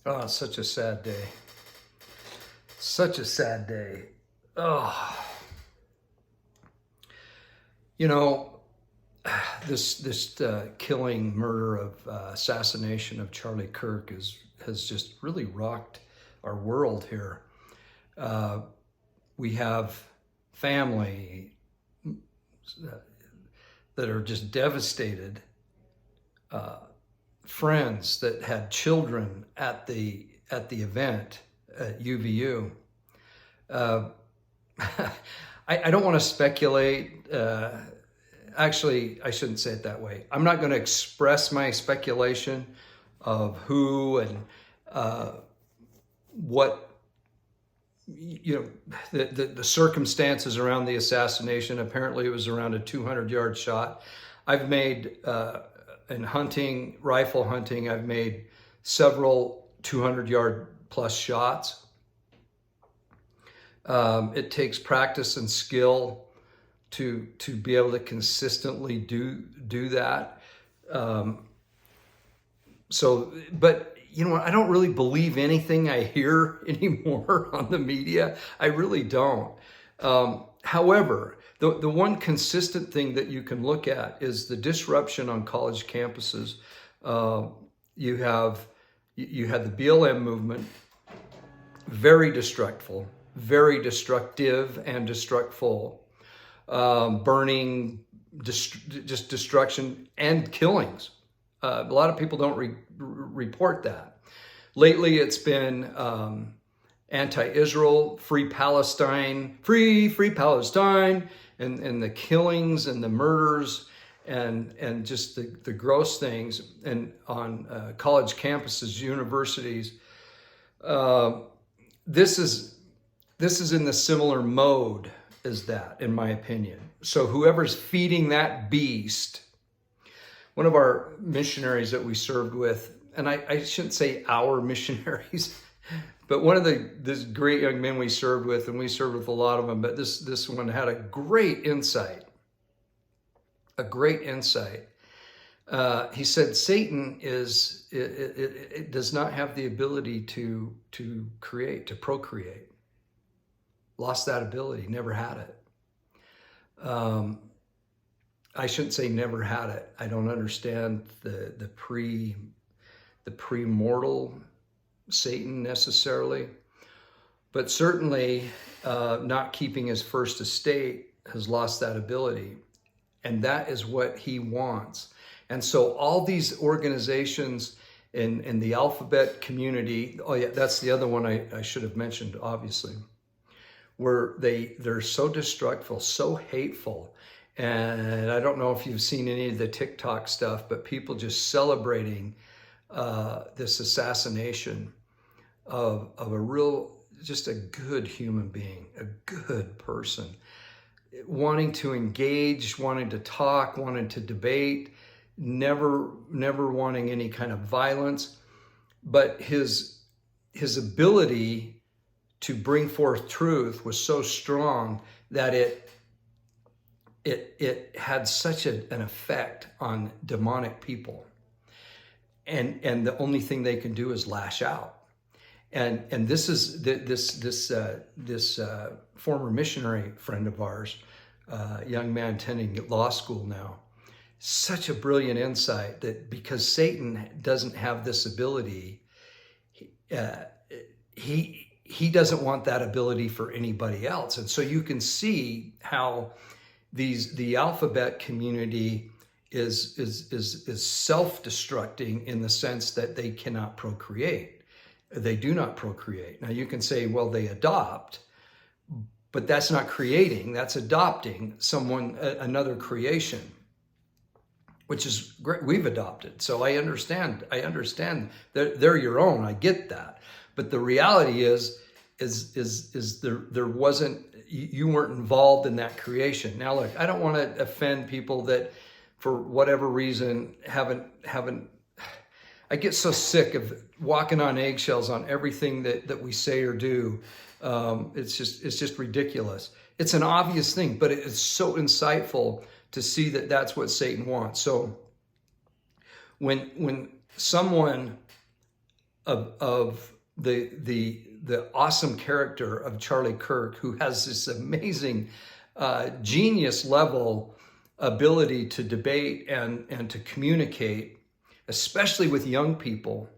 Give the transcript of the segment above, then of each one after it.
Oh, such a sad day. Such a sad day. Oh, you know, this killing, murder of assassination of Charlie Kirk has just really rocked our world here. Uh, we have family that are just devastated. Friends that had children at the event at UVU. Uh, I don't want to speculate. Actually, I shouldn't say it that way. I'm not going to express my speculation of who and what, the circumstances around the assassination. Apparently, it was around a 200-yard shot. I've made in hunting, rifle hunting, I've made several 200-yard plus shots. It takes practice and skill to be able to consistently do that. But you know what? I don't really believe anything I hear anymore on the media. I really don't. However, the one consistent thing that you can look at is the disruption on college campuses. You had the BLM movement, very destructive and destructful, burning, just destruction and killings. A lot of people don't report that. Lately, it's been anti-Israel, free Palestine, free Palestine, and the killings and the murders and just the gross things and on college campuses, universities. This is in the similar mode as that, in my opinion. So whoever's feeding that beast, one of our missionaries that we served with, and I shouldn't say our missionaries, but one of this great young men we served with, and we served with a lot of them, but this one had a great insight. He said Satan it does not have the ability to create, to procreate. Lost that ability, never had it. I shouldn't say never had it. I don't understand the pre-mortal Satan necessarily, but certainly not keeping his first estate has lost that ability, and that is what he wants. And so all these organizations in the alphabet community, oh yeah, that's the other one I should have mentioned, obviously, where they're so destructive, so hateful. And I don't know if you've seen any of the TikTok stuff, but people just celebrating this assassination of just a good human being, a good person, wanting to engage, wanting to talk, wanting to debate, never wanting any kind of violence. But his ability to bring forth truth was so strong that it had such an effect on demonic people, and the only thing they can do is lash out. And this is this former missionary friend of ours, young man attending law school now. Such a brilliant insight that because Satan doesn't have this ability, he doesn't want that ability for anybody else. And so you can see how the alphabet community is self-destructing in the sense that they cannot procreate. They do not procreate. Now you can say, well, they adopt, but that's not creating, that's adopting another creation, which is great. We've adopted. So I understand they're your own. I get that. But the reality is there wasn't, you weren't involved in that creation. Now look, I don't want to offend people that for whatever reason haven't, I get so sick of walking on eggshells on everything that we say or do. It's just ridiculous. It's an obvious thing, but it's so insightful to see that that's what Satan wants. So when someone of the awesome character of Charlie Kirk, who has this amazing genius level ability to debate and to communicate, especially with young people.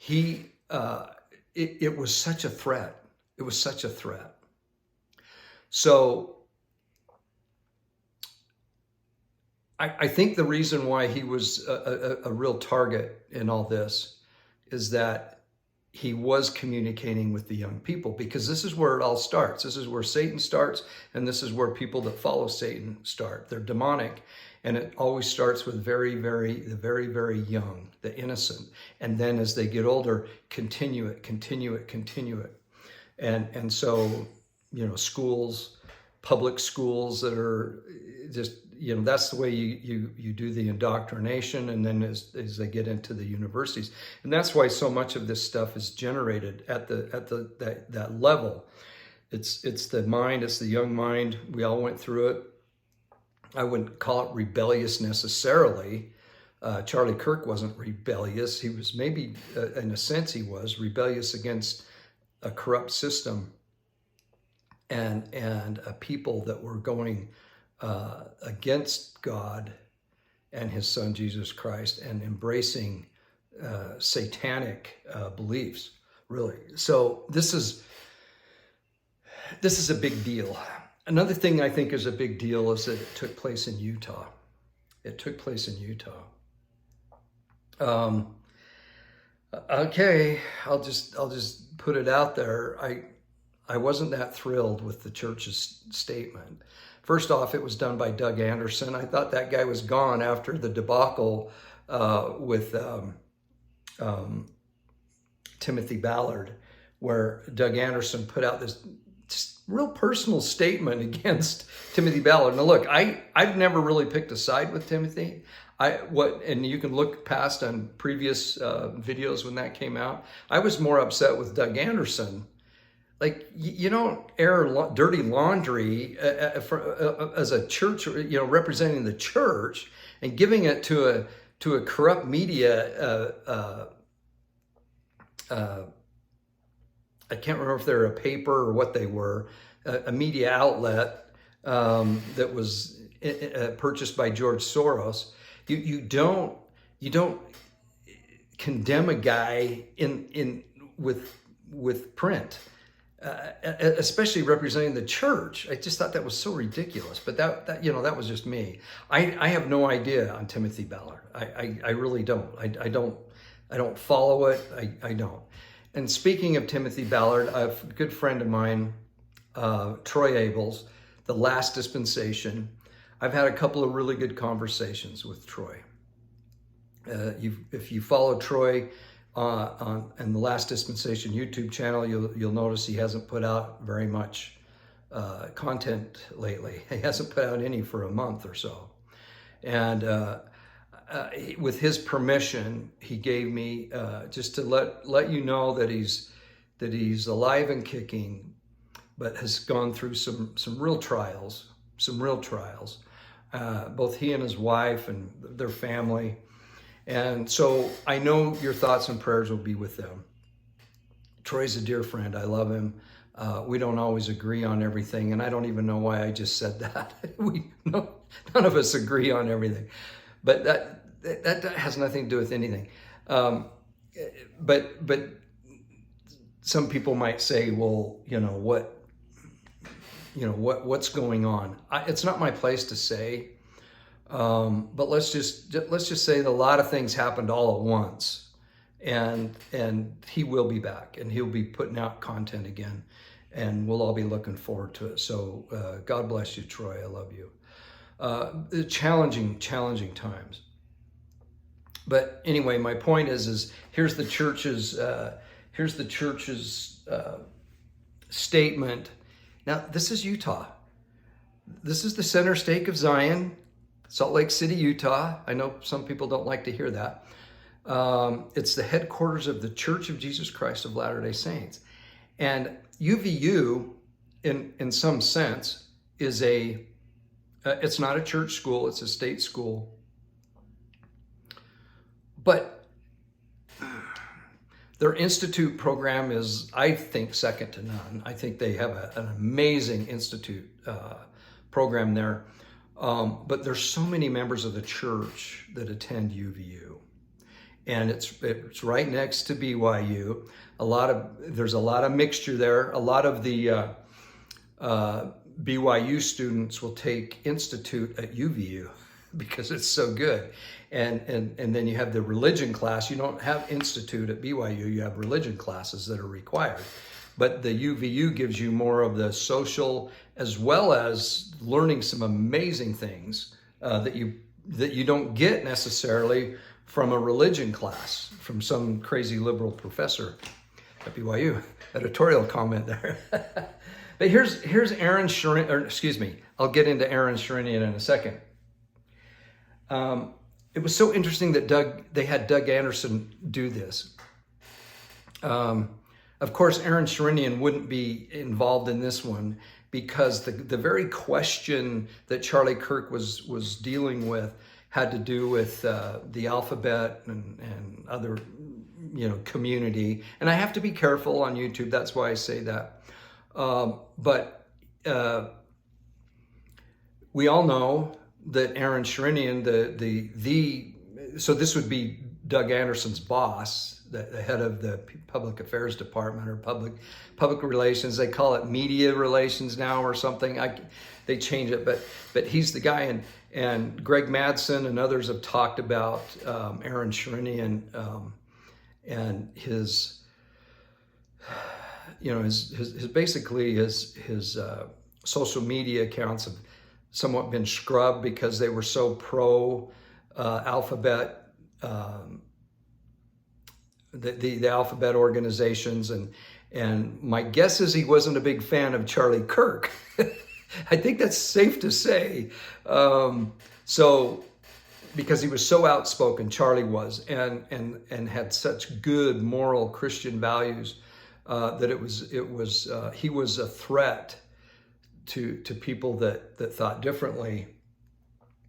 It was such a threat. It was such a threat. So I think the reason why he was a real target in all this is that he was communicating with the young people, because this is where it all starts. This is where Satan starts, and this is where people that follow Satan start. They're demonic, and it always starts with the very, very young, the innocent. And then as they get older, continue it. And so, schools, public schools that are just, that's the way you do the indoctrination, and then as they get into the universities. And that's why so much of this stuff is generated at that level. It's the mind, it's the young mind. We all went through it. I wouldn't call it rebellious necessarily. Charlie Kirk wasn't rebellious. He was maybe, in a sense, he was rebellious against a corrupt system and a people that were going against God and his son, Jesus Christ, and embracing satanic beliefs, really. So this is a big deal. Another thing I think is a big deal is that it took place in Utah. It took place in Utah. Okay, I'll just put it out there. I wasn't that thrilled with the church's statement. First off, it was done by Doug Anderson. I thought that guy was gone after the debacle with Timothy Ballard, where Doug Anderson put out this real personal statement against Timothy Ballard. Now look, I've never really picked a side with Timothy. And you can look past on previous videos when that came out. I was more upset with Doug Anderson. Like, you don't air dirty laundry as a church, representing the church, and giving it to a corrupt media. I can't remember if they're a paper or what they were, a media outlet that was purchased by George Soros. You don't condemn a guy with print. Especially representing the church. I just thought that was so ridiculous. But that was just me. I have no idea on Timothy Ballard. I really don't. I don't follow it. I don't. And speaking of Timothy Ballard, I have a good friend of mine, Troy Abels, The Last Dispensation. I've had a couple of really good conversations with Troy. If you follow Troy on The Last Dispensation YouTube channel, you'll notice he hasn't put out very much content lately. He hasn't put out any for a month or so. And with his permission, he gave me just to let you know that he's alive and kicking, but has gone through some real trials, both he and his wife and their family. And so I know your thoughts and prayers will be with them. Troy's a dear friend. I love him. We don't always agree on everything, and I don't even know why I just said that. None of us agree on everything, but that has nothing to do with anything. But some people might say, well, what's going on? It's not my place to say. But let's just say that a lot of things happened all at once, and he will be back, and he'll be putting out content again, and we'll all be looking forward to it. So God bless you, Troy. I love you. Challenging times. But anyway, my point is here's the church's statement. Now this is Utah. This is the center stake of Zion. Salt Lake City, Utah. I know some people don't like to hear that. It's the headquarters of the Church of Jesus Christ of Latter-day Saints. And UVU, in some sense, is it's not a church school, it's a state school. But Their institute program is, I think, second to none. I think they have an amazing institute program there. But there's so many members of the church that attend UVU. And it's right next to BYU. There's a lot of mixture there. A lot of the BYU students will take institute at UVU because it's so good. And then you have the religion class. You don't have institute at BYU. You have religion classes that are required. But the UVU gives you more of the social, as well as learning some amazing things that you don't get necessarily from a religion class, from some crazy liberal professor at BYU. Editorial comment there. But here's Aaron Sherinian, or excuse me, I'll get into Aaron Sherinian in a second. It was so interesting that they had Doug Anderson do this. Of course, Aaron Sherinian wouldn't be involved in this one because the very question that Charlie Kirk was dealing with had to do with the alphabet and other, community. And I have to be careful on YouTube. That's why I say that. But we all know that Aaron Sherinian, so this would be Doug Anderson's boss, the head of the public affairs department or public relations. They call it media relations now or something. They change it, but he's the guy. And Greg Madsen and others have talked about Aaron Sherinian and his social media accounts have somewhat been scrubbed because they were so pro alphabet, the alphabet organizations, and my guess is he wasn't a big fan of Charlie Kirk. I think that's safe to say. So because he was so outspoken, Charlie was, and had such good moral Christian values that he was a threat to people that thought differently.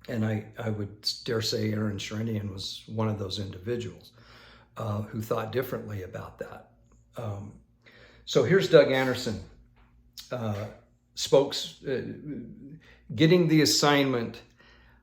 And I would dare say Aaron Sherinian was one of those individuals who thought differently about that. So here's Doug Anderson, getting the assignment.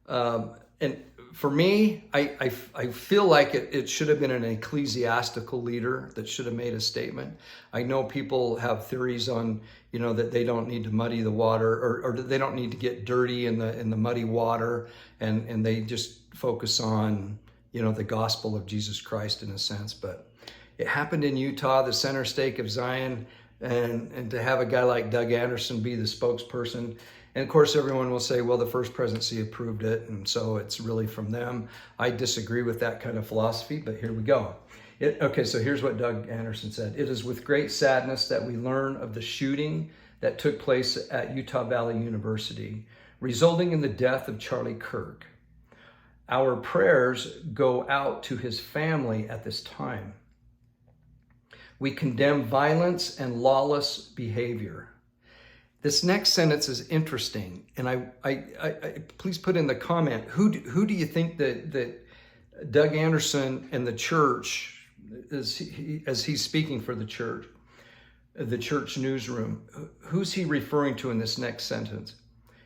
And for me, I feel like it should have been an ecclesiastical leader that should have made a statement. I know people have theories on, that they don't need to muddy the water or they don't need to get dirty in the muddy water, and they just focus on, the gospel of Jesus Christ in a sense. But it happened in Utah, the center stake of Zion, and to have a guy like Doug Anderson be the spokesperson. And of course, everyone will say, well, the First Presidency approved it, and so it's really from them. I disagree with that kind of philosophy, but here we go. Okay, so here's what Doug Anderson said. It is with great sadness that we learn of the shooting that took place at Utah Valley University, resulting in the death of Charlie Kirk. Our prayers go out to his family at this time. We condemn violence and lawless behavior. This next sentence is interesting, and I please put in the comment, who do you think that Doug Anderson and the church, as he's speaking for the church newsroom, who's he referring to in this next sentence?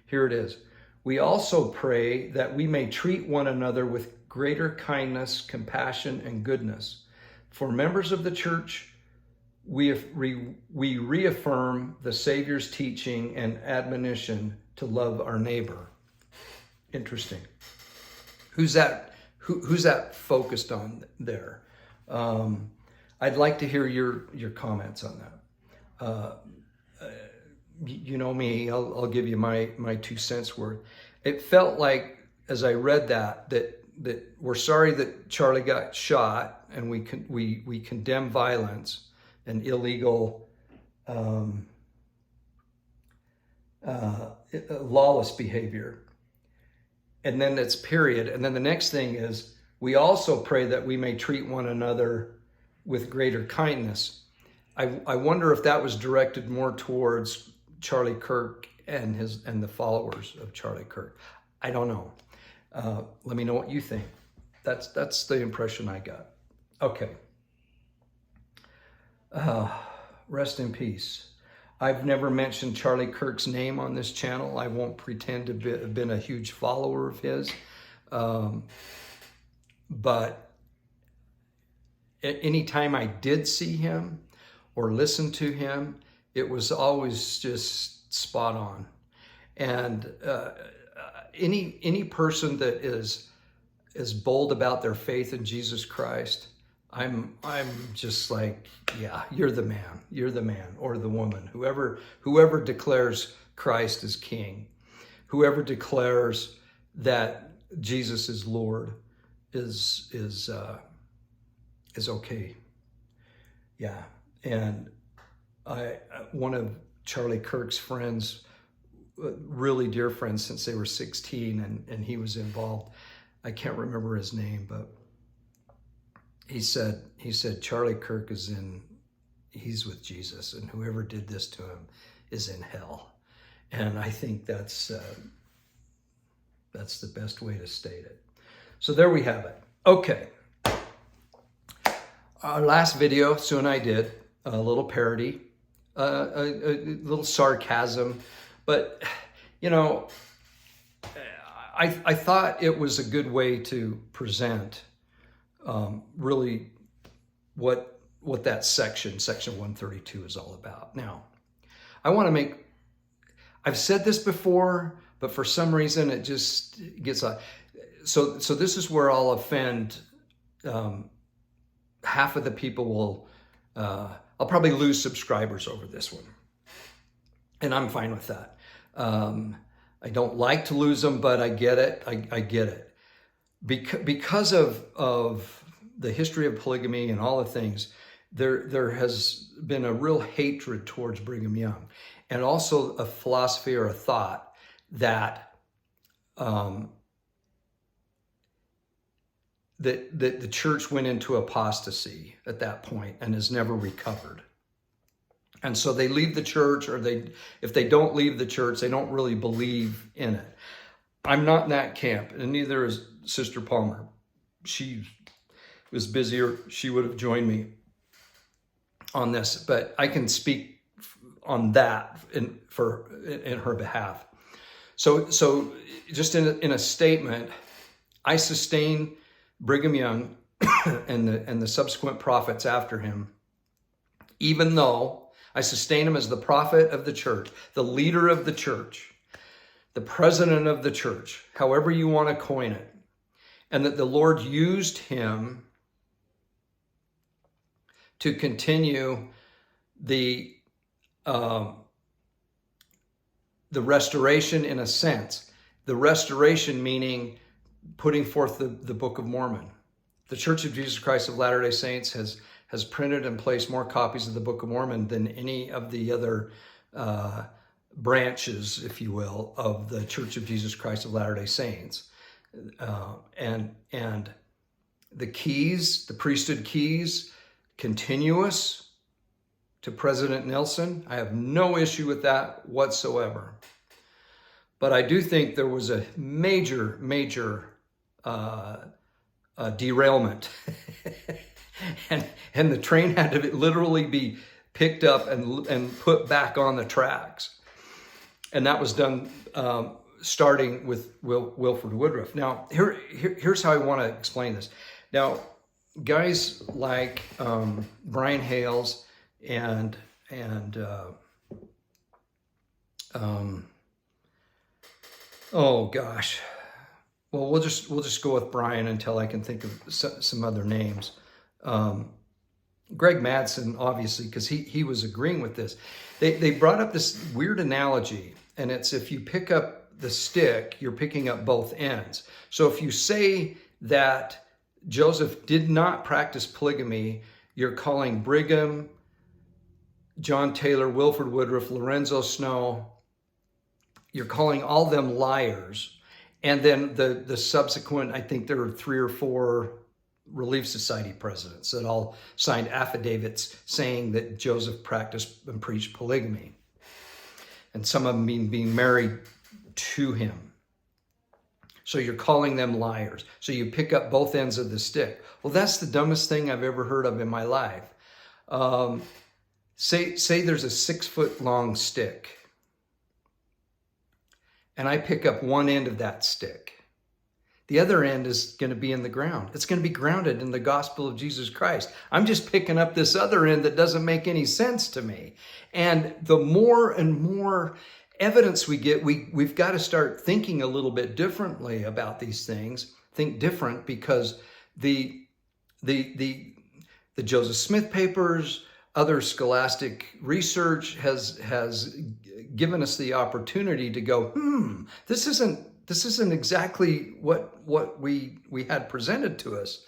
Here it is. We also pray that we may treat one another with greater kindness, compassion, and goodness. For members of the church, we reaffirm the Savior's teaching and admonition to love our neighbor. Interesting. Who's that focused on there? I'd like to hear your comments on that. You know me, I'll give you my 2 cents worth. It felt like, as I read that we're sorry that Charlie got shot, and we condemn violence and illegal, lawless behavior. And then it's period. And then the next thing is, we also pray that we may treat one another with greater kindness. I wonder if that was directed more towards Charlie Kirk and the followers of Charlie Kirk. I don't know. Let me know what you think. That's the impression I got. Okay. Rest in peace. I've never mentioned Charlie Kirk's name on this channel. I won't pretend to have been a huge follower of his. But anytime I did see him or listen to him, it was always just spot on. And any person that is bold about their faith in Jesus Christ, I'm just like, yeah, you're the man or the woman, whoever declares Christ as King, whoever declares that Jesus is Lord is okay. Yeah. And one of Charlie Kirk's friends, really dear friends since they were 16, and he was involved. I can't remember his name, but he said Charlie Kirk he's with Jesus, and whoever did this to him is in hell. And I think that's the best way to state it. So there we have it. Okay. Our last video, Sue and I did a little parody, a little sarcasm, but you know, I thought it was a good way to present really what that section 132 is all about. Now, I've said this before, but for some reason it just gets so this is where I'll offend half of the people. Will I'll probably lose subscribers over this one, and I'm fine with that. I don't like to lose them, but I get it. I get it. Because of the history of polygamy and all the things, there has been a real hatred towards Brigham Young, and also a philosophy or a thought that that the church went into apostasy at that point and has never recovered. And so they leave the church, or if they don't leave the church, they don't really believe in it. I'm not in that camp, and neither is Sister Palmer. She was busier. She would have joined me on this, but I can speak on that in her behalf. So just in a statement, I sustain Brigham Young and the subsequent prophets after him, even though I sustain him as the prophet of the church, the leader of the church, the president of the church, however you want to coin it, and that the Lord used him to continue the restoration, in a sense. The restoration meaning putting forth the Book of Mormon. The Church of Jesus Christ of Latter-day Saints has printed and placed more copies of the Book of Mormon than any of the other branches, if you will, of the Church of Jesus Christ of Latter-day Saints. And the keys, the priesthood keys, continuous to President Nelson. I have no issue with that whatsoever. But I do think there was a major derailment. and the train had to literally be picked up and put back on the tracks. And that was done starting with Wilford Woodruff. Now, here's how I want to explain this. Now, guys like Brian Hales and oh gosh, well we'll just go with Brian until I can think of some other names. Greg Madsen, obviously, because he was agreeing with this. They brought up this weird analogy, and it's if you pick up the stick, you're picking up both ends. So if you say that Joseph did not practice polygamy, you're calling Brigham, John Taylor, Wilford Woodruff, Lorenzo Snow, you're calling all them liars. And then the subsequent, I think there are 3 or 4 Relief Society presidents that all signed affidavits saying that Joseph practiced and preached polygamy. And some of them being married to him. So you're calling them liars. So you pick up both ends of the stick. Well, that's the dumbest thing I've ever heard of in my life. say there's a 6-foot long stick, and I pick up one end of that stick. The other end is going to be in the ground. It's going to be grounded in the gospel of Jesus Christ. I'm just picking up this other end that doesn't make any sense to me. And the more and more evidence we get, we've got to start thinking a little bit differently about these things. Think different, because the Joseph Smith papers, other scholastic research has given us the opportunity to go, this isn't exactly what we had presented to us.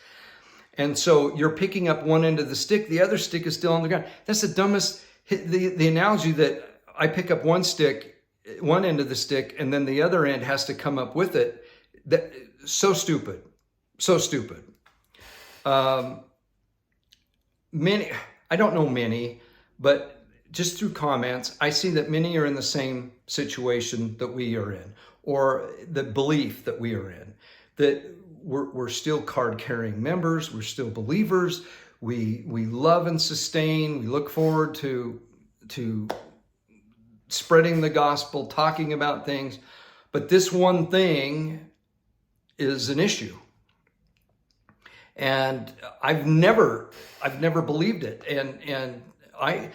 And so you're picking up one end of the stick, the other stick is still on the ground. That's the dumbest, the analogy that I pick up one end of the stick, and then the other end has to come up with it. That so stupid. Many, I don't know many, but just through comments, I see that many are in the same situation that we are in, or the belief that we are in, that we're still card-carrying members, we're still believers, we love and sustain, we look forward to spreading the gospel, talking about things, but this one thing is an issue. And I've never believed it, and I've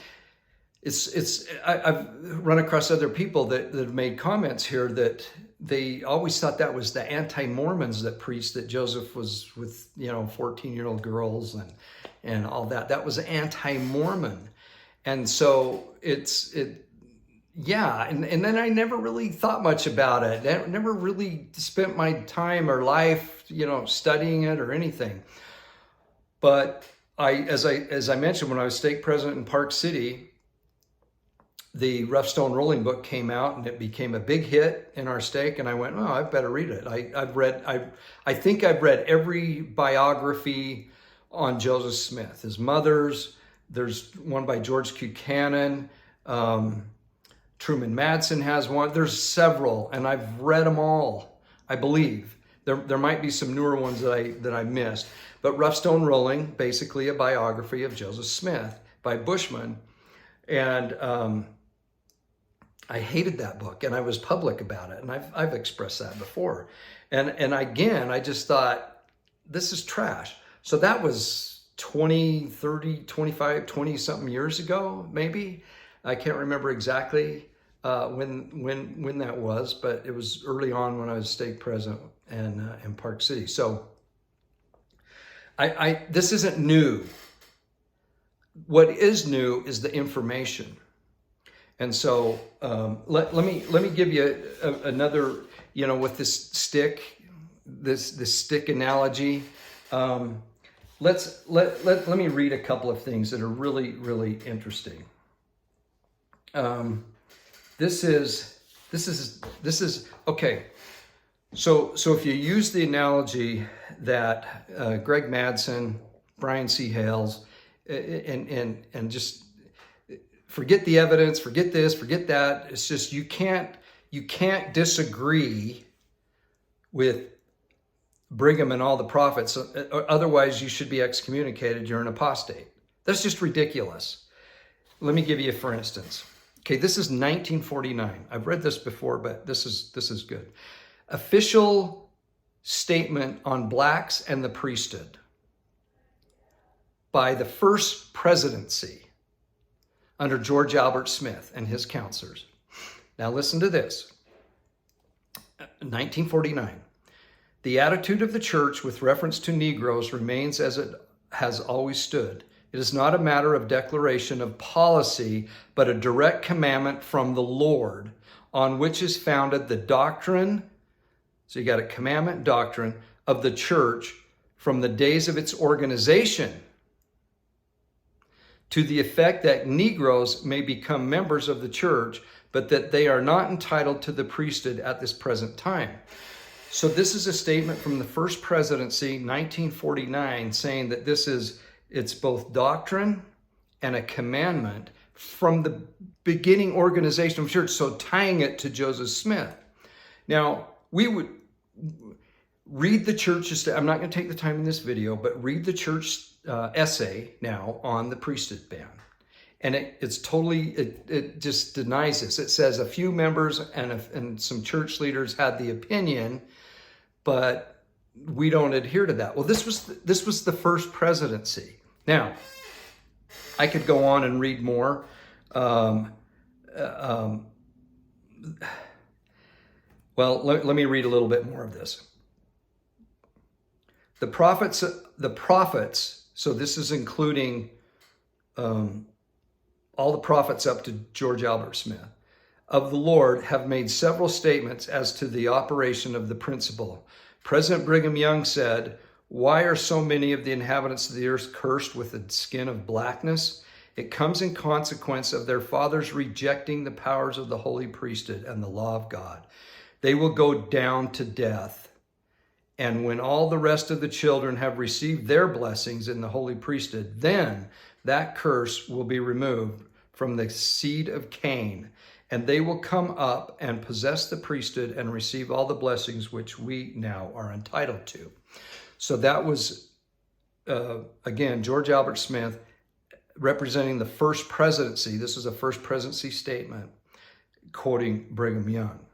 run across other people that have made comments here that they always thought that was the anti-Mormons that preached that Joseph was with 14-year-old girls and all that. That was anti-Mormon, and so yeah, and then I never really thought much about it. I never really spent my time or life, studying it or anything. But as I mentioned, when I was stake president in Park City, the Rough Stone Rolling book came out, and it became a big hit in our stake. And I went, oh, I better read it. I think I've read every biography on Joseph Smith. His mother's. There's one by George Q. Cannon. Truman Madsen has one. There's several, and I've read them all, I believe. There might be some newer ones that I missed. But Rough Stone Rolling, basically a biography of Joseph Smith by Bushman. And I hated that book, and I was public about it, and I've expressed that before. And again, I just thought, this is trash. So that was 20, 30, 25, 20-something years ago, maybe. I can't remember exactly when that was, but it was early on when I was stake president in Park City. So this isn't new. What is new is the information. And so let me give you another, with this stick, this stick analogy. Let me read a couple of things that are really, really interesting. This is okay. So if you use the analogy that Greg Madsen, Brian C. Hales, and just forget the evidence, forget this, forget that. It's just you can't disagree with Brigham and all the prophets. Otherwise, you should be excommunicated. You're an apostate. That's just ridiculous. Let me give you, for instance. Okay, this is 1949. I've read this before, but this is good. Official statement on blacks and the priesthood by the first presidency under George Albert Smith and his counselors. Now listen to this. 1949. The attitude of the church with reference to Negroes remains as it has always stood. It is not a matter of declaration of policy, but a direct commandment from the Lord, on which is founded the doctrine. So you got a commandment, doctrine of the church from the days of its organization, to the effect that Negroes may become members of the church, but that they are not entitled to the priesthood at this present time. So this is a statement from the first presidency, 1949, saying that it's both doctrine and a commandment from the beginning organization of the church, so tying it to Joseph Smith. Now, we would read the church's, I'm not going to take the time in this video, but read the church essay now on the priesthood ban. And it's totally, it just denies this. It says a few members and some church leaders had the opinion, but we don't adhere to that. Well, this was the first presidency. Now, I could go on and read more. Well, let me read a little bit more of this. The prophets, so this is including all the prophets up to George Albert Smith, of the Lord have made several statements as to the operation of the principle. President Brigham Young said, "Why are so many of the inhabitants of the earth cursed with the skin of blackness? It comes in consequence of their fathers rejecting the powers of the holy priesthood and the law of God. They will go down to death. And when all the rest of the children have received their blessings in the holy priesthood, then that curse will be removed from the seed of Cain, and they will come up and possess the priesthood and receive all the blessings which we now are entitled to." So that was, again, George Albert Smith representing the first presidency. This is a first presidency statement, quoting Brigham Young.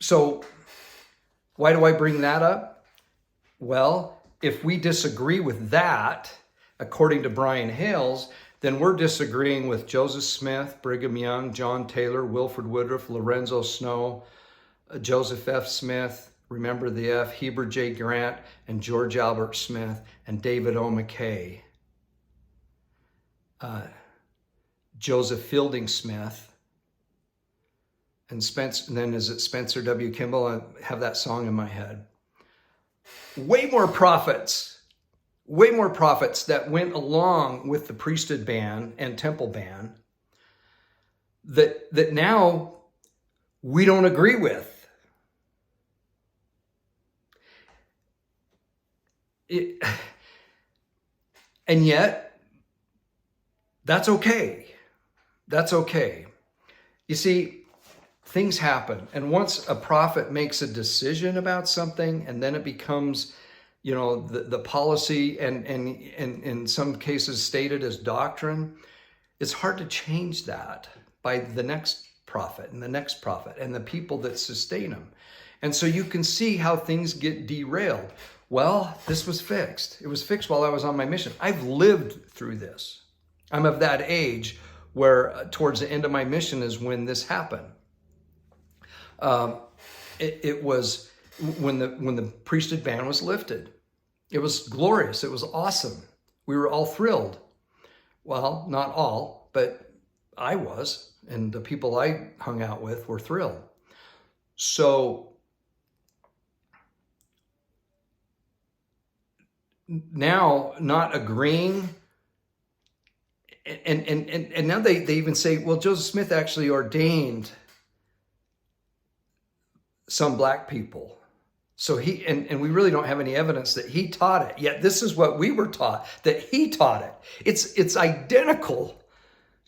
So why do I bring that up? Well, if we disagree with that, according to Brian Hales, then we're disagreeing with Joseph Smith, Brigham Young, John Taylor, Wilford Woodruff, Lorenzo Snow, Joseph F. Smith, remember the F, Heber J. Grant, and George Albert Smith, and David O. McKay, Joseph Fielding Smith, and then is it Spencer W. Kimball? I have that song in my head. Way more prophets that went along with the priesthood ban and temple ban that now we don't agree with. And yet, that's okay. That's okay. You see, things happen. And once a prophet makes a decision about something, and then it becomes, the policy and in some cases stated as doctrine, it's hard to change that by the next prophet and the next prophet and the people that sustain them. And so you can see how things get derailed. Well, this was fixed. It was fixed while I was on my mission. I've lived through this. I'm of that age where towards the end of my mission is when this happened. It was when the priesthood ban was lifted. It was glorious. It was awesome. We were all thrilled. Well, not all, but I was, and the people I hung out with were thrilled. So now, not agreeing, and now they even say, well, Joseph Smith actually ordained some black people. So he, and we really don't have any evidence that he taught it. Yet this is what we were taught, that he taught it. It's identical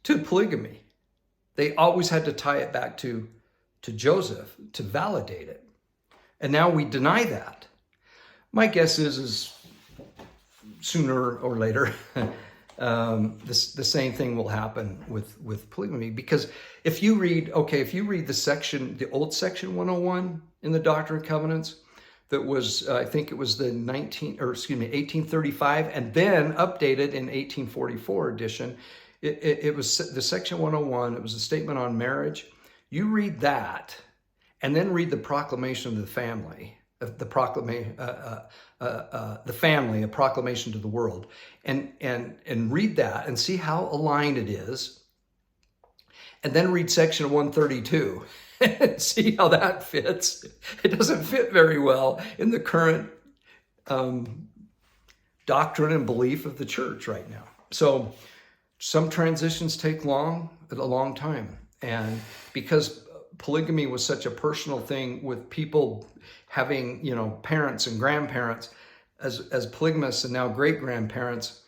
to polygamy. They always had to tie it back to Joseph to validate it. And now we deny that. My guess is sooner or later, the same thing will happen with polygamy. Because if you read the old section 101 in the Doctrine and Covenants, that was, I think it was the 1835, and then updated in 1844 edition. It was the section 101. It was a statement on marriage. You read that, and then read the proclamation of the family, the family, a proclamation to the world, and read that and see how aligned it is. And then read section 132 and see how that fits. It doesn't fit very well in the current doctrine and belief of the church right now. So some transitions take a long time. And because polygamy was such a personal thing with people having, parents and grandparents as polygamists and now great-grandparents,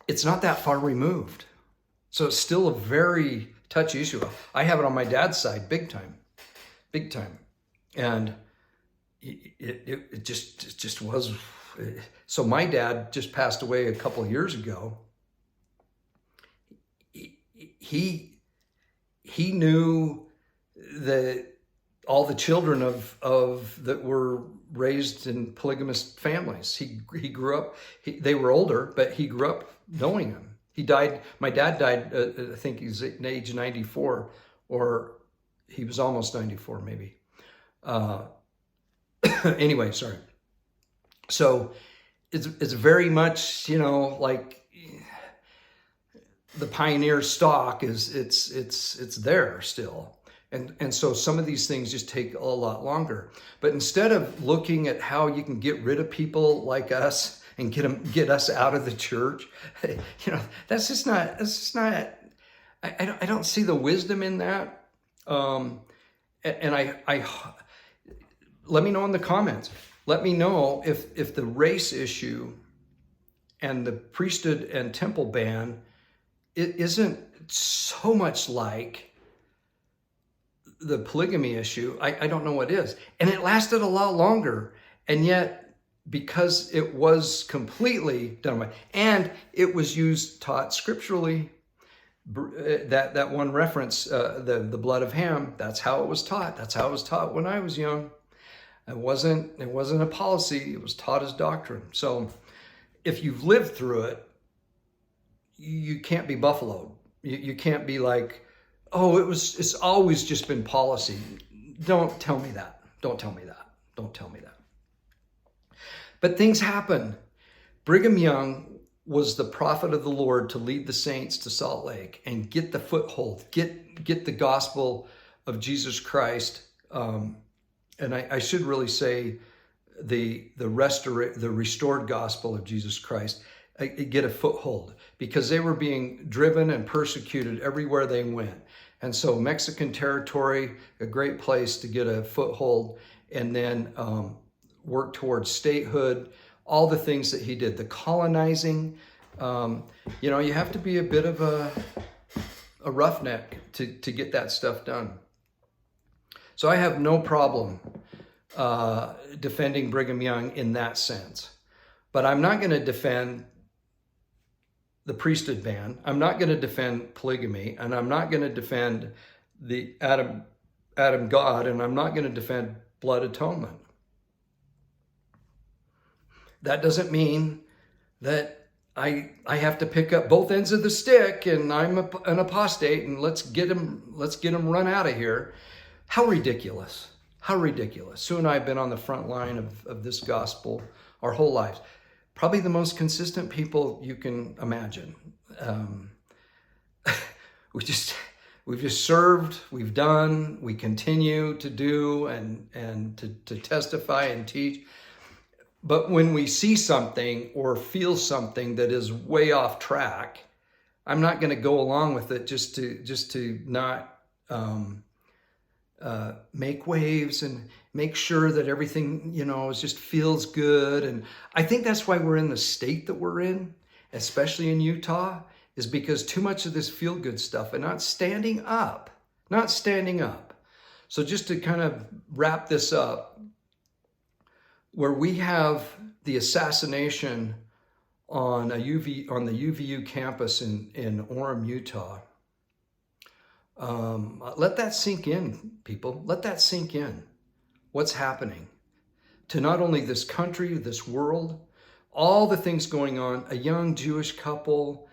it's not that far removed. So it's still a very touchy issue. I have it on my dad's side, big time. And it just was, So my dad just passed away a couple of years ago. He knew that all the children of that were raised in polygamous families. He grew up. They were older, but he grew up knowing them. He died. My dad died. I think he's at age 94, or he was almost 94, maybe. Anyway, sorry. So it's very much, like the pioneer stock it's there still. And so some of these things just take a lot longer. But instead of looking at how you can get rid of people like us and get us out of the church, that's just not, I don't see the wisdom in that. And I let me know in the comments. Let me know if the race issue and the priesthood and temple ban, it isn't so much like the polygamy issue. I don't know what is. And it lasted a lot longer. And yet, because it was completely done away, and it was taught scripturally, that one reference, the blood of Ham, that's how it was taught. That's how it was taught when I was young. It wasn't a policy. It was taught as doctrine. So if you've lived through it, you can't be buffaloed. You can't be like, oh, it's always just been policy. Don't tell me that. Don't tell me that. Don't tell me that. But things happen. Brigham Young was the prophet of the Lord to lead the saints to Salt Lake and get the foothold, get the gospel of Jesus Christ. And I should really say the restored gospel of Jesus Christ, get a foothold, because they were being driven and persecuted everywhere they went. And so Mexican territory, a great place to get a foothold, and then work towards statehood, all the things that he did, the colonizing. You have to be a bit of a roughneck to get that stuff done. So I have no problem defending Brigham Young in that sense. But I'm not going to defend the priesthood ban. I'm not going to defend polygamy, and I'm not going to defend the Adam God, and I'm not going to defend blood atonement. That doesn't mean that I have to pick up both ends of the stick and I'm an apostate and let's get him run out of here. How ridiculous. How ridiculous. Sue and I have been on the front line of this gospel our whole lives. Probably the most consistent people you can imagine. We've just served, we've done, we continue to do and to testify and teach. But when we see something or feel something that is way off track, I'm not going to go along with it just to not make waves and make sure that everything, just feels good. And I think that's why we're in the state that we're in, especially in Utah, is because too much of this feel-good stuff and not standing up. So just to kind of wrap this up, where we have the assassination on the UVU campus in Orem, Utah. Let that sink in, people. Let that sink in. What's happening to not only this country, this world, all the things going on. A young Jewish couple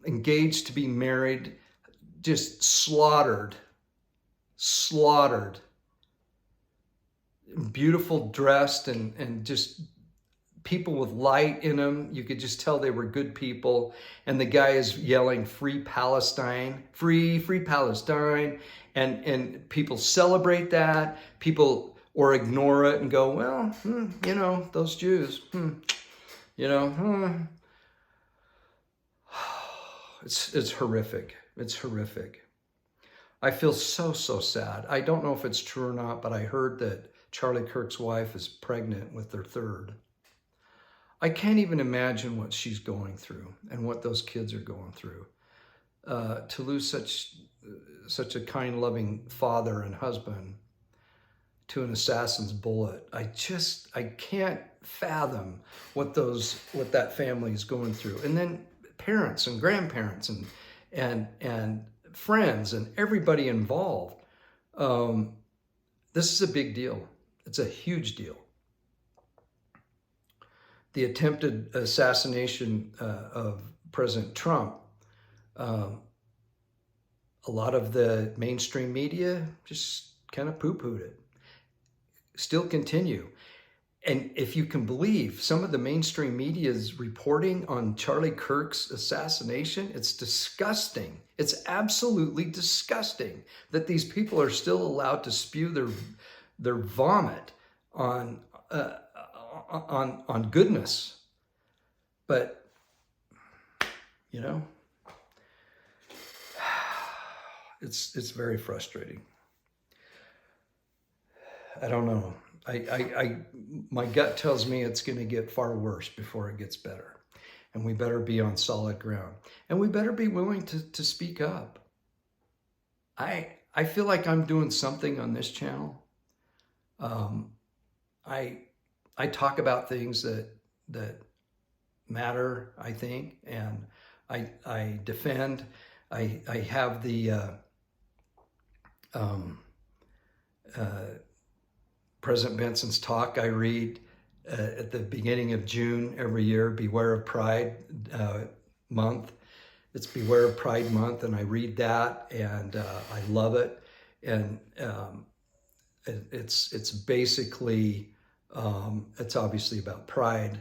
engaged to be married, just slaughtered. Beautiful dressed and just people with light in them. You could just tell they were good people. And the guy is yelling, "Free Palestine, free Palestine." And people celebrate that. People or ignore it and go, well, those Jews, It's horrific. It's horrific. I feel so sad. I don't know if it's true or not, but I heard that Charlie Kirk's wife is pregnant with their third. I can't even imagine what she's going through and what those kids are going through. To lose such a kind, loving father and husband to an assassin's bullet. I can't fathom what that family is going through. And then parents and grandparents and friends and everybody involved. This is a big deal. It's a huge deal. The attempted assassination of President Trump, a lot of the mainstream media just kind of poo-pooed it. Still continue. And if you can believe some of the mainstream media's reporting on Charlie Kirk's assassination, it's disgusting. It's absolutely disgusting that these people are still allowed to spew their vomit on goodness. But, you know, it's very frustrating. I don't know. My gut tells me it's going to get far worse before it gets better. And we better be on solid ground. And we better be willing to speak up. I feel like I'm doing something on this channel. I talk about things that matter, I think, and I defend. I have the President Benson's talk I read at the beginning of June every year, Beware of Pride month. It's Beware of Pride month, and I read that, and I love it. And it's basically, it's obviously about pride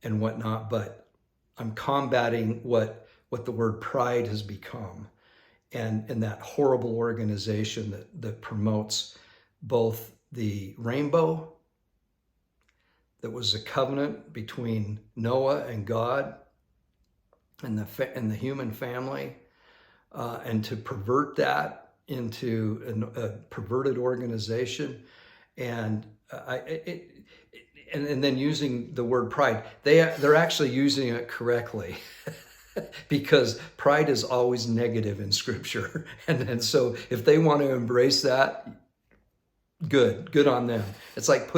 and whatnot, but I'm combating what the word pride has become, and that horrible organization that promotes both the rainbow, that was a covenant between Noah and God and the human family, and to pervert that into a perverted organization, and and then using the word pride. They're actually using it correctly. Because pride is always negative in Scripture, and so if they want to embrace that, good on them. It's like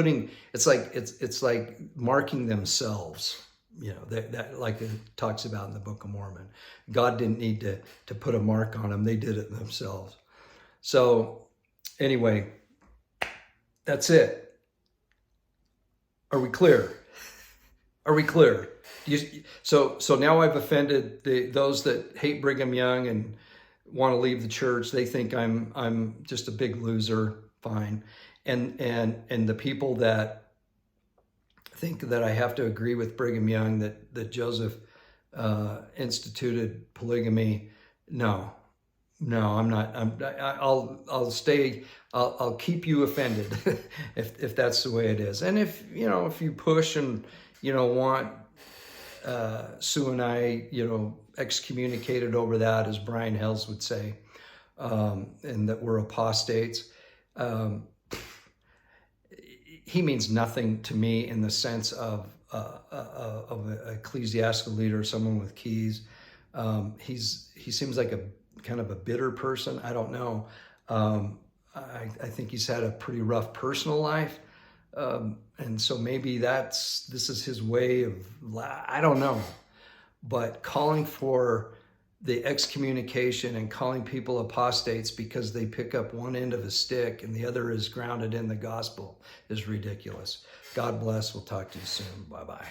marking themselves, you know, that like it talks about in the Book of Mormon. God didn't need to put a mark on them; they did it themselves. So anyway, that's it. Are we clear? Are we clear? So now I've offended those that hate Brigham Young and want to leave the church. They think I'm just a big loser. Fine. And the people that think that I have to agree with Brigham Young that Joseph instituted polygamy. No, I'm not. I'll keep you offended if that's the way it is. And if you push and want Sue and I, excommunicated over that, as Brian Hells would say, and that we're apostates. He means nothing to me in the sense of an ecclesiastical leader, someone with keys. He seems like a kind of a bitter person. I don't know. I think he's had a pretty rough personal life. And so maybe this is his way of, I don't know. But calling for the excommunication and calling people apostates because they pick up one end of a stick and the other is grounded in the gospel is ridiculous. God bless. We'll talk to you soon. Bye-bye.